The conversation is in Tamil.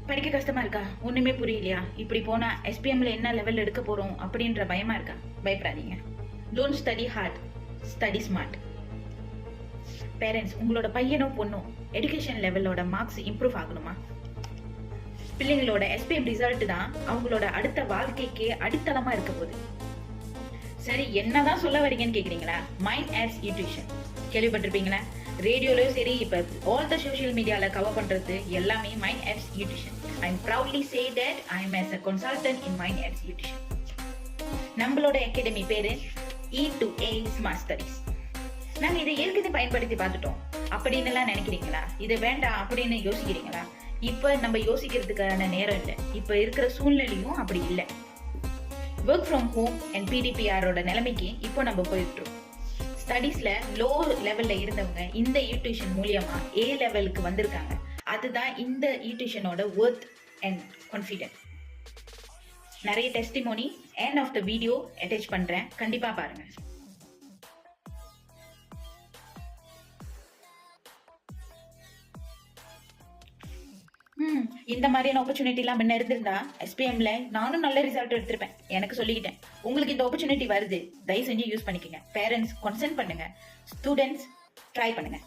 படிக்க கஷ்டமா இருக்கா? ஒண்ணுமே புரியலையா? இப்படி போனா எஸ்பிஎம்ல என்ன லெவல் எடுக்க போறோம் அப்படின்ற பயமா இருக்கா? பயப்படாதீங்க. Don't study hard, study smart. Parents, உங்களோட பையனோ பொண்ணோ எடுகேஷன் லெவலோட மார்க்ஸ் இம்ப்ரூவ் ஆகணுமா? பிள்ளைங்களோட எஸ்பிஎம் ரிசல்ட் தான் அவங்களோட அடுத்த வாழ்க்கைக்கு அடித்தளமா இருக்க போகுது. சரி, என்னதான் சொல்ல வரீங்கன்னு கேக்குறீங்களா? மைண்ட் ஆப்ஸ் டியூஷன் கேள்விப்பட்டிருப்பீங்களா? ரேடியோலயும் சரி, இப்ப ஆல் த சோஷியல் மீடியால கவர் பண்றது எல்லாமே mind apps tuition. I am proudly say that I am as a consultant in mind apps nutrition. நம்மளோட அகாடமி பேரு E2A Smart Studies. நாங்க இதை ஏற்கனவே பயன்படுத்தி பார்த்துட்டோம் அப்படின்னு எல்லாம் நினைக்கிறீங்களா? இது வேண்டாம் அப்படின்னு யோசிக்கிறீங்களா? இப்ப நம்ம யோசிக்கிறதுக்கான நேரம் இல்லை. இப்ப இருக்கிற சூழ்நிலையும் அப்படி இல்லை. ஒர்க் ஃப்ரம் ஹோம் அண்ட் PDPRோட நிலைமைக்கு இப்போ நம்ம போயிட்டு ஸ்டடீஸ்ல லோ லெவல்ல இருந்தவங்க இந்த டியூஷன் மூலியமா A லெவலுக்கு வந்திருக்காங்க. அதுதான் இந்த டியூஷனோட ஒர்த் அண்ட் கான்ஃபிடென்ட். நிறைய testimony end of the video attach பண்றேன், கண்டிப்பா பாருங்க. இந்த மாதிரியான ஆப்பர்ச்சுனிட்டி எல்லாம் முன்ன இருந்திருந்தா எஸ்பிஎம்ல நானும் நல்ல ரிசல்ட் எடுத்திருப்பேன். எனக்கு சொல்லிக்கிட்டேன். உங்களுக்கு இந்த ஆப்பர்ச்சுனிட்டி வருது, தயவு செஞ்சு யூஸ் பண்ணிக்கங்க. பேரண்ட்ஸ் கன்சர்ன் பண்ணுங்க, ஸ்டூடெண்ட்ஸ் ட்ரை பண்ணுங்க.